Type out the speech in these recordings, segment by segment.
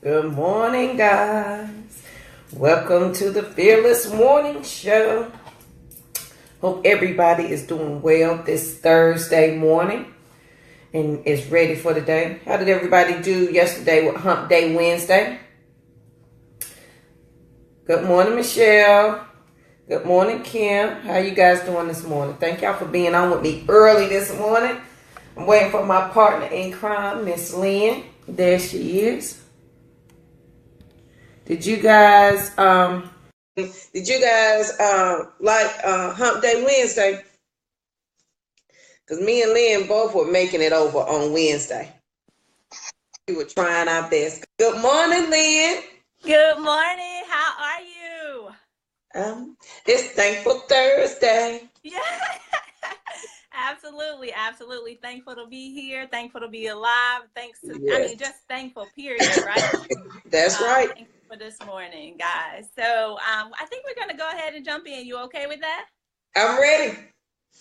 Good morning, guys. Welcome to the Fearless Morning Show. Hope everybody is doing well this Thursday morning and is ready for the day. How did everybody do yesterday with Hump Day Wednesday? Good morning, Michelle. Good morning, Kim. How you guys doing this morning? Thank y'all for being on with me early this morning. I'm waiting for my partner in crime, Miss Lynn. There she is. Did you guys like Hump Day Wednesday? Because me and Lynn both were making it over on Wednesday. We were trying our best. Good morning, Lynn. Good morning. How are you? It's Thankful Thursday. Yeah. Absolutely. Thankful to be here. Thankful to be alive. Just thankful, period, right? That's right. Thankful for this morning, guys. So I think we're going to go ahead and jump in. You okay with that? I'm ready.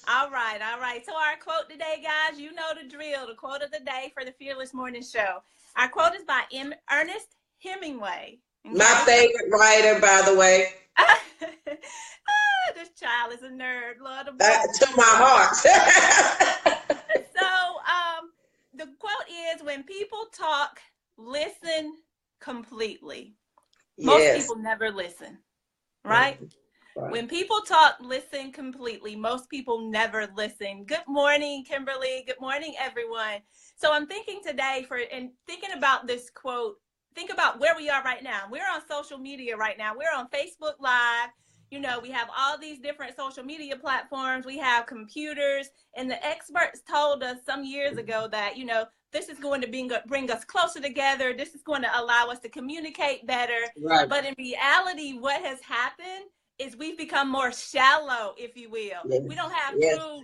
All right. So our quote today, guys, you know the drill. The quote of the day for the Fearless Morning Show. Our quote is by Ernest Hemingway. Okay? My favorite writer, by the way. This child is a nerd. Lord of to my heart. So the quote is, when people talk, listen completely. Most people never listen, right? Right? When people talk, listen completely. Most people never listen. Good morning, Kimberly. Good morning, everyone. So I'm thinking today thinking about this quote, think about where we are right now. We're on social media right now. We're on Facebook Live. You know, we have all these different social media platforms. We have computers, and the experts told us some years ago that, you know, this is going to bring us closer together. This is going to allow us to communicate better. Right. But in reality, what has happened is we've become more shallow, if you will. Yes. We don't have true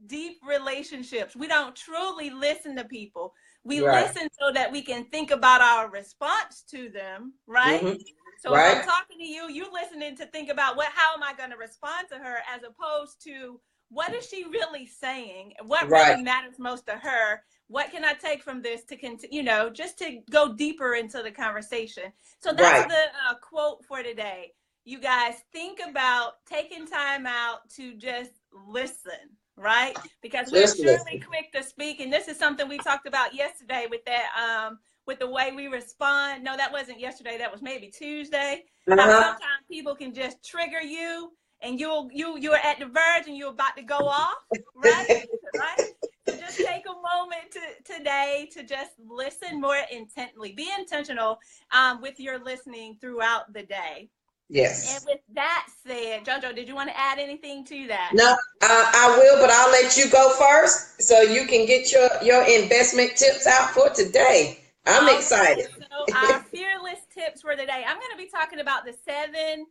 deep relationships. We don't truly listen to people. We listen so that we can think about our response to them, right? Mm-hmm. So if I'm talking to you, you're listening to think about how am I going to respond to her, as opposed to what is she really saying? What really matters most to her? What can I take from this to continue, just to go deeper into the conversation? So that's the quote for today. You guys, think about taking time out to just listen, right? Because we're surely quick to speak. And this is something we talked about yesterday with that, with the way we respond. No, that wasn't yesterday. That was maybe Tuesday. Sometimes people can just trigger you, and you're at the verge and you're about to go off, right? So just take a moment today to just listen more intently. Be intentional with your listening throughout the day. Yes. And with that said, JoJo, did you want to add anything to that? No, I will, but I'll let you go first so you can get your investment tips out for today. I'm excited. So our fearless tips for today, I'm going to be talking about the 7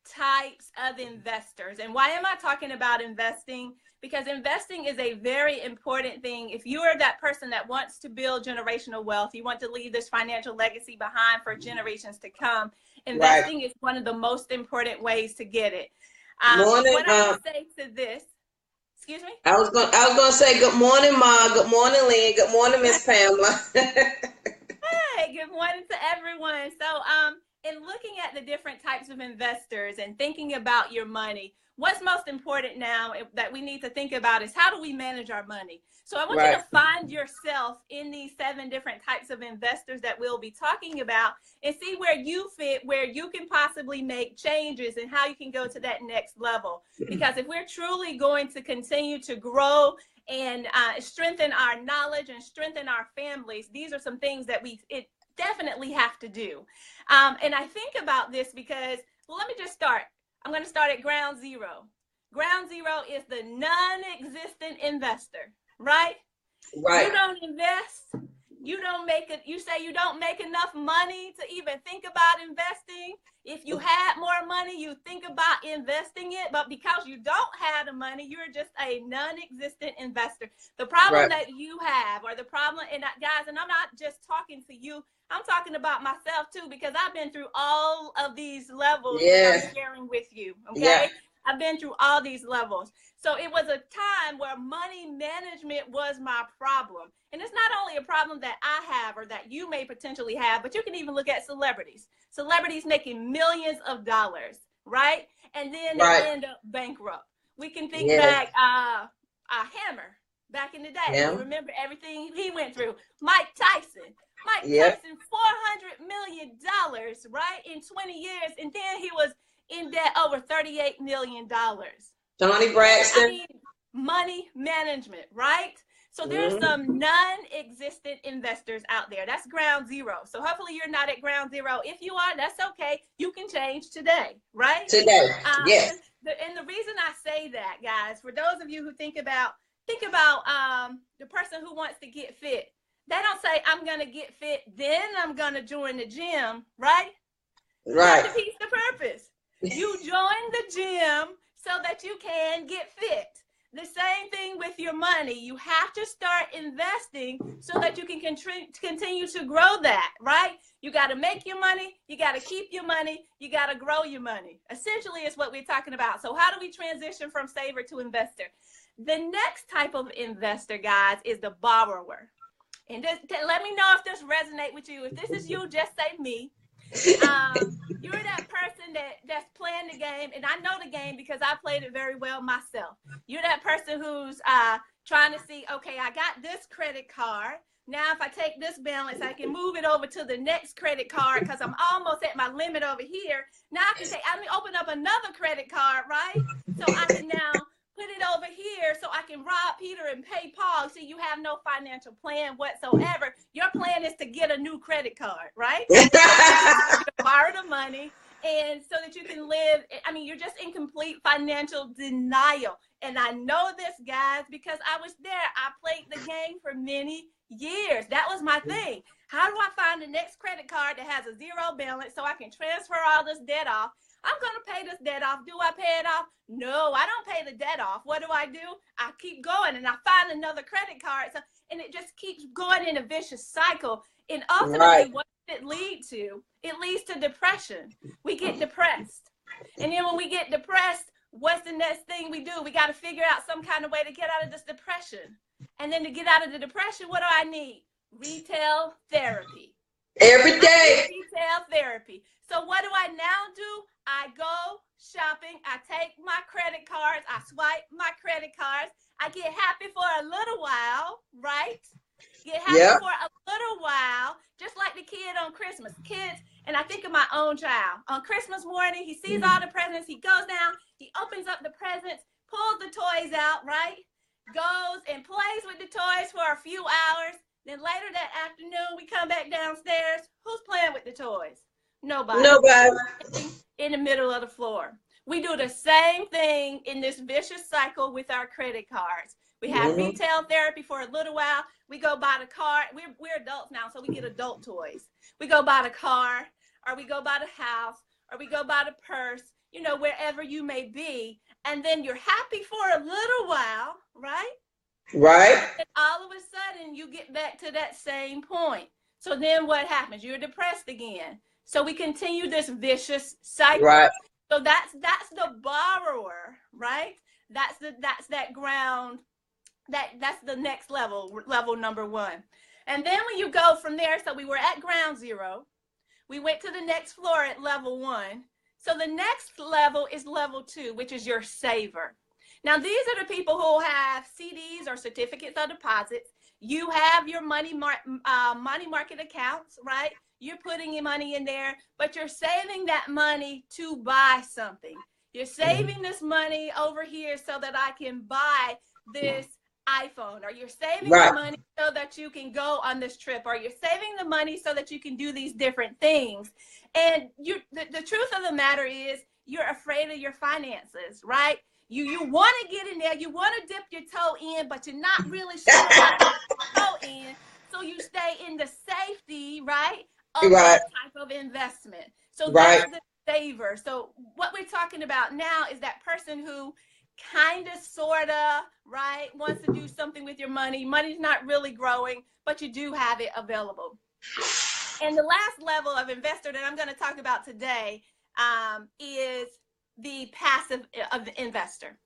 types of investors. And why am I talking about investing? Because investing is a very important thing. If you are that person that wants to build generational wealth, you want to leave this financial legacy behind for generations to come, investing is one of the most important ways to get it. What I would say to this, excuse me? I was going to say good morning, Ma. Good morning, Lynn. Good morning, Miss Pamela. Hey, good morning to everyone. So, in looking at the different types of investors and thinking about your money, what's most important now that we need to think about is how do we manage our money? So I want you to find yourself in these 7 different types of investors that we'll be talking about, and see where you fit, where you can possibly make changes, and how you can go to that next level. Because if we're truly going to continue to grow and strengthen our knowledge and strengthen our families, these are some things that we definitely have to do. And I think about this because, let me just start. I'm going to start at ground zero. Ground zero is the non-existent investor, right? Right. You don't invest. You don't make it. You say you don't make enough money to even think about investing. If you had more money, you think about investing it. But because you don't have the money, you're just a non-existent investor. The problem that you have, or the problem, and guys, and I'm not just talking to you, I'm talking about myself too, because I've been through all of these levels that I'm sharing with you. Okay. I've been through all these levels. So it was a time where money management was my problem. And it's not only a problem that I have or that you may potentially have, but you can even look at celebrities. Celebrities making millions of dollars, right? And then they end up bankrupt. We can think back, Hammer, back in the day. You remember everything he went through. Mike Tyson. Tyson, $400 million, right, in 20 years. And then he was in debt over $38 million. Tony Braxton. I mean, money management, right? So there's some non-existent investors out there. That's ground zero. So hopefully you're not at ground zero. If you are, that's okay. You can change today, right? Today, yes. And the reason I say that, guys, for those of you who think about the person who wants to get fit. They don't say, I'm going to get fit, then I'm going to join the gym, right? Right. That defeats the purpose. You join the gym so that you can get fit. The same thing with your money. You have to start investing so that you can continue to grow that, right? You got to make your money. You got to keep your money. You got to grow your money. Essentially, is what we're talking about. So how do we transition from saver to investor? The next type of investor, guys, is the borrower. And let me know if this resonates with you. If this is you, just say me. You're that person that's playing the game, and I know the game because I played it very well myself. You're that person who's trying to see, okay, I got this credit card. Now, if I take this balance, I can move it over to the next credit card because I'm almost at my limit over here. Now I can open up another credit card, right? So I can now put it over here so I can rob Peter and pay Paul. See, you have no financial plan whatsoever. Your plan is to get a new credit card, right? So borrow the money and so that you can live. I mean, you're just in complete financial denial. And I know this, guys, because I was there. I played the game for many years. That was my thing. How do I find the next credit card that has a zero balance so I can transfer all this debt off? I'm going to pay this debt off. Do I pay it off? No, I don't pay the debt off. What do? I keep going and I find another credit card. So, and it just keeps going in a vicious cycle. And ultimately, what does it lead to? It leads to depression. We get depressed. And then when we get depressed, what's the next thing we do? We got to figure out some kind of way to get out of this depression. And then to get out of the depression, what do I need? Retail therapy. Every day. Retail therapy. So what do I now do? I go shopping. I take my credit cards. I swipe my credit cards. I get happy for a little while, right? Get happy for a little while, just like the kid on Christmas. Kids, and I think of my own child. On Christmas morning, he sees all the presents. He goes down. He opens up the presents, pulls the toys out, right? Goes and plays with the toys for a few hours. Then later that afternoon, we come back downstairs. Who's playing with the toys? Nobody. In the middle of the floor. We do the same thing in this vicious cycle with our credit cards. We have retail therapy for a little while. We go buy the car. We're adults now, so we get adult toys. We go buy the car, or we go buy the house, or we go buy the purse, you know, wherever you may be. And then you're happy for a little while, right? Right. And all of a sudden, you get back to that same point. So then what happens? You're depressed again. So we continue this vicious cycle. Right. So that's the borrower, right? That's that ground. That's the next level number one. And then when you go from there, so we were at ground zero. We went to the next floor at level one. So the next level is level two, which is your saver. Now, these are the people who have CDs or certificates of deposits. You have your money market accounts, right? You're putting your money in there, but you're saving that money to buy something. You're saving this money over here so that I can buy this iPhone, or you're saving the money so that you can go on this trip, or you're saving the money so that you can do these different things. And the truth of the matter is you're afraid of your finances, right? You want to get in there, you want to dip your toe in, but you're not really sure about your toe in. So you stay in the safety, right, of that type of investment. So that's the saver. So what we're talking about now is that person who kind of, sort of, right, wants to do something with your money. Money's not really growing, but you do have it available. And the last level of investor that I'm going to talk about today is the passive investor.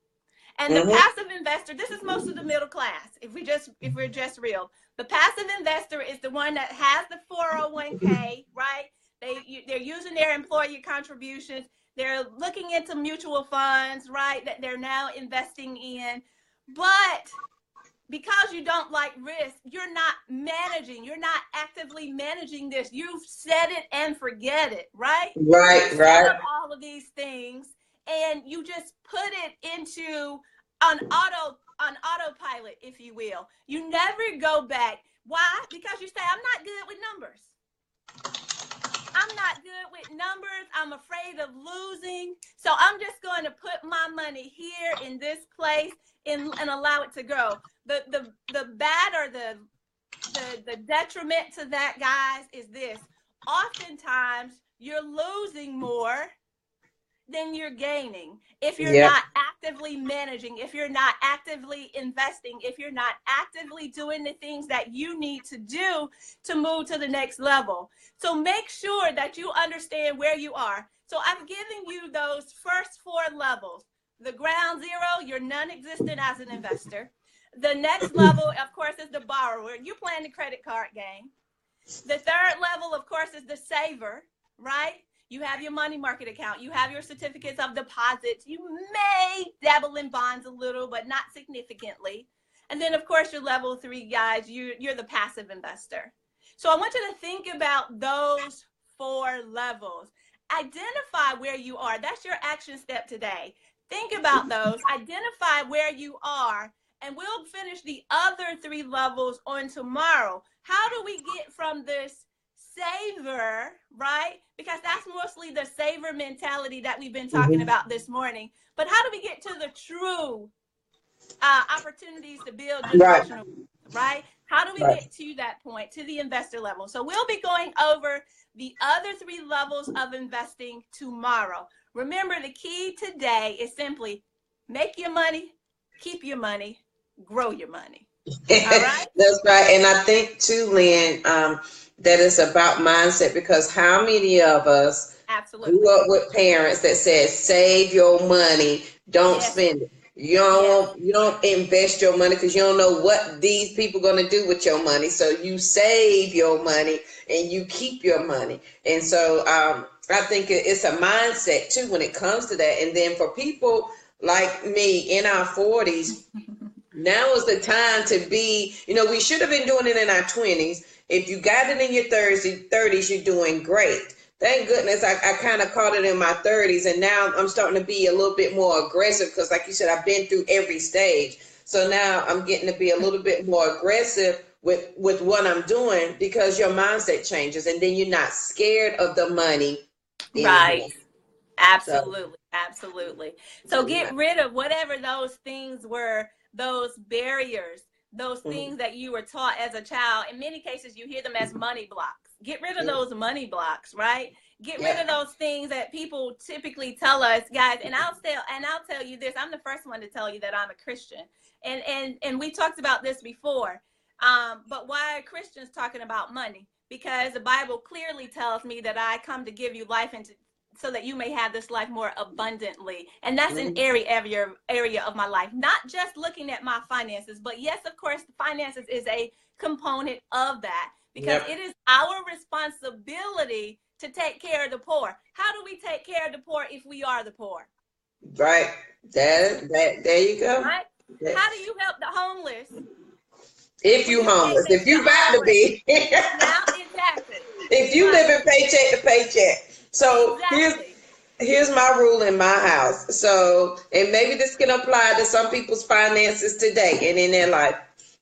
And the passive investor, this is most of the middle class. If we're just real, the passive investor is the one that has the 401k, right? They're using their employee contributions. They're looking into mutual funds, right? That they're now investing in. But because you don't like risk, you're not actively managing this. You've set it and forget it, right? Right. Set up all of these things and you just put it into an autopilot, if you will. You never go back. Why? Because you say, I'm not good with numbers. I'm not good with numbers. I'm afraid of losing. So I'm just going to put my money here in this place and allow it to grow. The bad or the detriment to that, guys, is this. Oftentimes you're losing more than you're gaining if you're not actively managing, if you're not actively investing, if you're not actively doing the things that you need to do to move to the next level. So make sure that you understand where you are. So I've given you those first 4 levels. The ground zero, you're non-existent as an investor. The next level, of course, is the borrower. You playing the credit card game. The third level, of course, is the saver, right? You have your money market account. You have your certificates of deposits. You may dabble in bonds a little, but not significantly. And then, of course, your level 3, guys, you're the passive investor. So I want you to think about those 4 levels. Identify where you are. That's your action step today. Think about those. Identify where you are. And we'll finish the other 3 levels on tomorrow. How do we get from this saver, right? Because that's mostly the saver mentality that we've been talking about this morning. But how do we get to the true opportunities to build generational, right? How do we get to that point, to the investor level? So we'll be going over the other 3 levels of investing tomorrow. Remember, the key today is simply make your money, keep your money, grow your money. All right? That's right. And I think too, Lynn, that it's about mindset, because how many of us grew up with parents that said, save your money, don't spend it. You don't invest your money because you don't know what these people are going to do with your money. So you save your money and you keep your money. And so I think it's a mindset too when it comes to that. And then for people like me in our 40s, now is the time to be, we should have been doing it in our 20s. If you got it in your 30s, you're doing great. Thank goodness I kind of caught it in my 30s, and now I'm starting to be a little bit more aggressive because, like you said, I've been through every stage. So now I'm getting to be a little bit more aggressive with what I'm doing, because your mindset changes, and then you're not scared of the money anymore. Right. Absolutely. Absolutely. So get rid of whatever those things were, those barriers, those things that you were taught as a child. In many cases, you hear them as money blocks. Get rid of those money blocks, right? Get rid of those things that people typically tell us, guys. And I'll tell you this. I'm the first one to tell you that I'm a Christian. And we talked about this before. But why are Christians talking about money? Because the Bible clearly tells me that I come to give you life so that you may have this life more abundantly. And that's an area of my life. Not just looking at my finances, but yes, of course, the finances is a component of that. Because it is our responsibility to take care of the poor. How do we take care of the poor if we are the poor? Right. There you go. Right? How do you help the homeless? If you homeless, if you about to be. Now, exactly. If you live in paycheck to paycheck. So here's my rule in my house. So, and maybe this can apply to some people's finances today and in their life.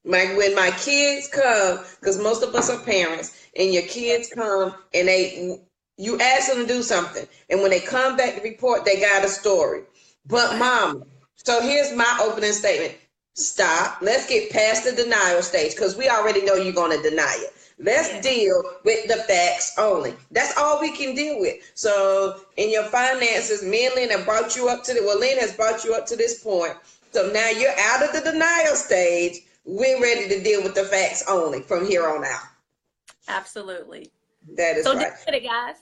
When my kids come, because most of us are parents, and your kids come and you ask them to do something, and when they come back to report, they got a story. But mom, so here's my opening statement. Stop. Let's get past the denial stage, because we already know you're going to deny it. Let's deal with the facts only. That's all we can deal with. So in your finances, me and Lynn have brought you up to Lynn has brought you up to this point. So now you're out of the denial stage. We're ready to deal with the facts only from here on out. Absolutely. That is right. So do it, guys.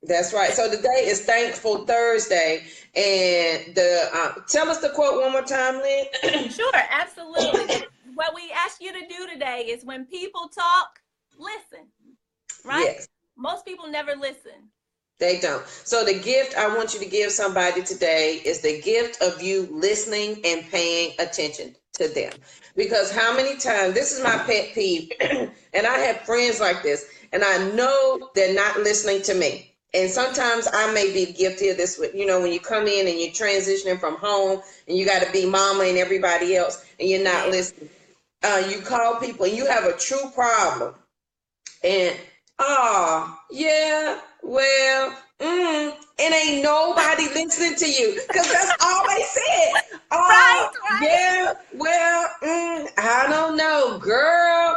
That's right. So today is Thankful Thursday, and tell us the quote one more time, Lynn. Sure, absolutely. What we ask you to do today is when people talk, listen, right? Yes. Most people never listen. They don't. So the gift I want you to give somebody today is the gift of you listening and paying attention to them. Because how many times, this is my pet peeve, and I have friends like this, and I know they're not listening to me. And sometimes I may be guilty of this, with, when you come in and you're transitioning from home and you got to be mama and everybody else and you're not listening. You call people and you have a true problem. And yeah, well, and ain't nobody listening to you because that's all they said. Right. Yeah, well, I don't know, girl.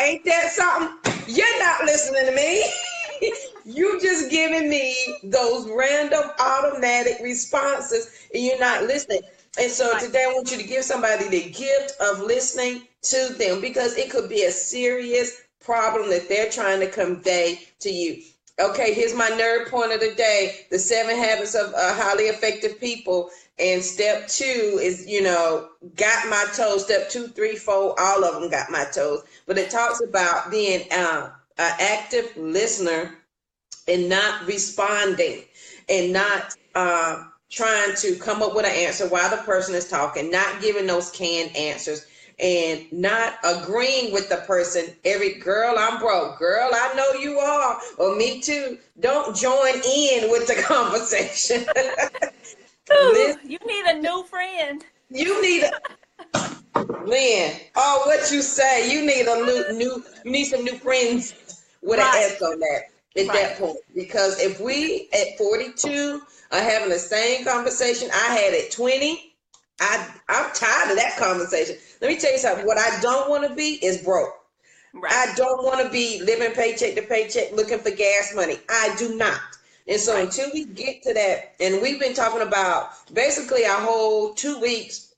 Ain't that something? You're not listening to me. You just giving me those random automatic responses and you're not listening. And so today I want you to give somebody the gift of listening to them because it could be a serious problem that they're trying to convey to you. Okay, here's my nerd point of the day, the 7 habits of highly effective people. And step 2 is, got my toes. Step 2, 3, 4, all of them got my toes. But it talks about being an active listener and not responding and not trying to come up with an answer while the person is talking, not giving those canned answers, and not agreeing with the person. Girl, I'm broke. Girl, I know you are. Or me too. Don't join in with the conversation. Ooh, you need a new friend. You need Lynn, what you say? You need you need some new friends with an S on that at that point. Because if we at 42 are having the same conversation I had at 20, I'm tired of that conversation. Let me tell you something. What I don't want to be is broke. I don't want to be living paycheck to paycheck looking for gas money. I do not. And so until we get to that, and we've been talking about basically our whole 2 weeks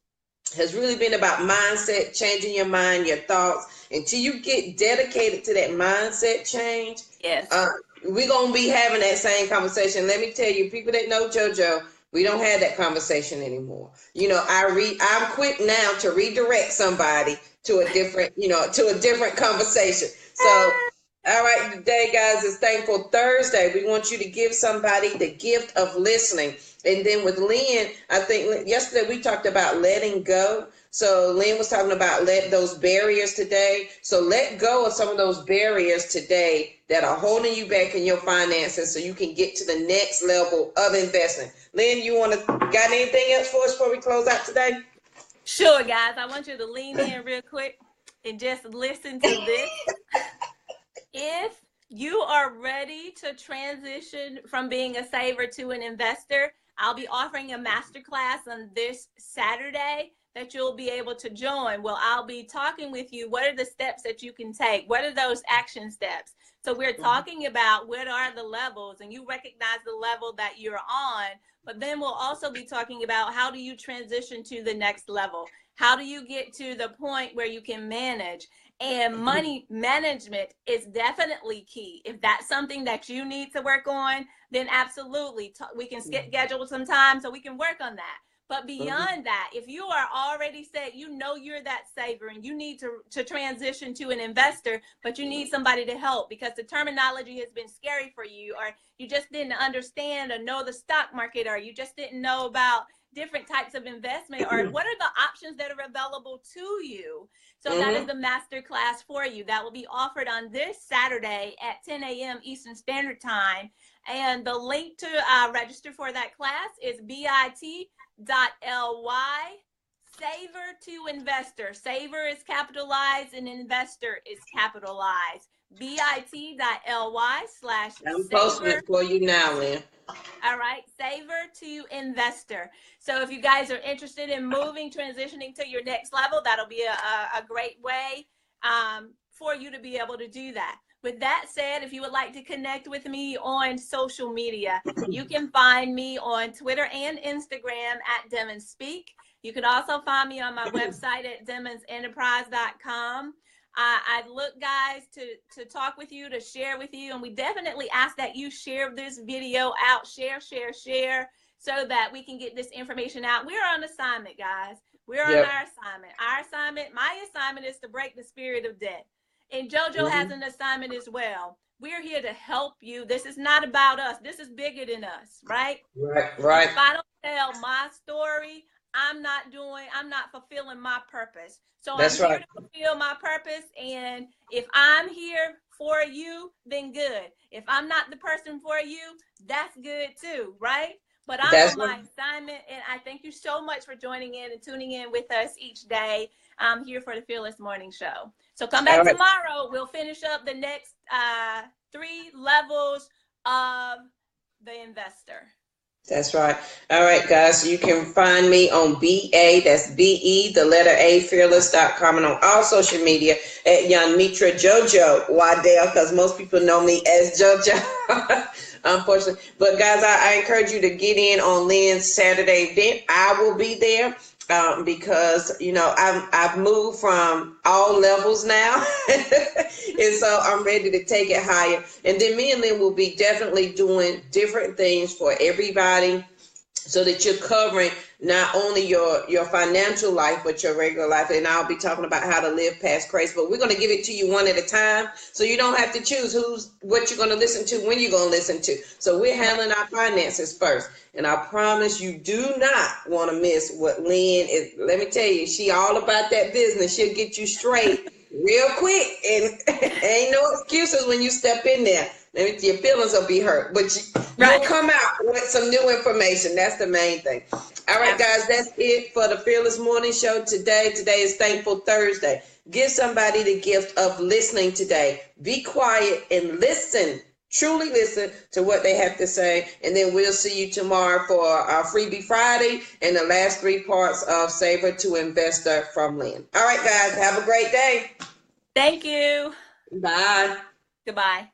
has really been about mindset, changing your mind, your thoughts. Until you get dedicated to that mindset change, we're going to be having that same conversation. Let me tell you, people that know JoJo, we don't have that conversation anymore. I'm quick now to redirect somebody to a different conversation. So, all right, today, guys, is Thankful Thursday. We want you to give somebody the gift of listening. And then with Lynn, I think yesterday we talked about letting go. So Lynn was talking about let those barriers today. So let go of some of those barriers today that are holding you back in your finances so you can get to the next level of investment. Lynn, got anything else for us before we close out today? Sure, guys. I want you to lean in real quick and just listen to this. If you are ready to transition from being a saver to an investor, I'll be offering a masterclass on this Saturday that you'll be able to join. Well, I'll be talking with you. What are the steps that you can take? What are those action steps? So we're talking about what are the levels, and you recognize the level that you're on, but then we'll also be talking about how do you transition to the next level? How do you get to the point where you can manage? And money management is definitely key. If that's something that you need to work on, then absolutely, we can schedule some time so we can work on that. But beyond that, if you are already set, you're that saver and you need to transition to an investor, but you need somebody to help because the terminology has been scary for you, or you just didn't understand or know the stock market, or you just didn't know about different types of investment, or what are the options that are available to you. So that is the master class for you. That will be offered on this Saturday at 10 a.m. Eastern Standard Time. And the link to register for that class is bit.ly saver to investor. Saver is capitalized and investor is capitalized. bit.ly/saver. I'm posting it for you now, Lynn. All right, saver to investor. So if you guys are interested in transitioning to your next level, that'll be a great way for you to be able to do that. With that said, if you would like to connect with me on social media, you can find me on Twitter and Instagram at Demons Speak. You can also find me on my website at demonsenterprise.com. I look, guys, to talk with you, to share with you, and we definitely ask that you share this video out, share, so that we can get this information out. We're on assignment, guys. We're on our assignment. My assignment is to break the spirit of debt. And JoJo has an assignment as well. We're here to help you. This is not about us. This is bigger than us, right? Right. If I don't tell my story, I'm not fulfilling my purpose. So I'm here to fulfill my purpose. And if I'm here for you, then good. If I'm not the person for you, that's good too, right? But I'm on my assignment, and I thank you so much for joining in and tuning in with us each day. I'm here for the Fearless Morning Show. So come back tomorrow. We'll finish up the next 3 levels of the investor. That's right. All right, guys. You can find me on BA, that's BE, the letter A, fearless.com, and on all social media at Young Mitra JoJo Waddell, because most people know me as JoJo, unfortunately. But, guys, I encourage you to get in on Lynn's Saturday event. I will be there. Because, you know, I've moved from all levels now. And so I'm ready to take it higher. And then me and Lynn will be definitely doing different things for everybody so that you're covering not only your financial life, but your regular life. And I'll be talking about how to live past crazy. But we're going to give it to you one at a time, so you don't have to choose what you're going to listen to, when you're going to listen to. So we're handling our finances first. And I promise you do not want to miss what Lynn is. Let me tell you, she all about that business. She'll get you straight real quick. And ain't no excuses when you step in there. Your feelings will be hurt, but you'll come out with some new information. That's the main thing. All right, guys, that's it for the Fearless Morning Show today. Today is Thankful Thursday. Give somebody the gift of listening today. Be quiet and listen. Truly listen to what they have to say. And then we'll see you tomorrow for our Freebie Friday and the last 3 parts of Saver to Investor from Lynn. All right, guys, have a great day. Thank you. Bye. Goodbye.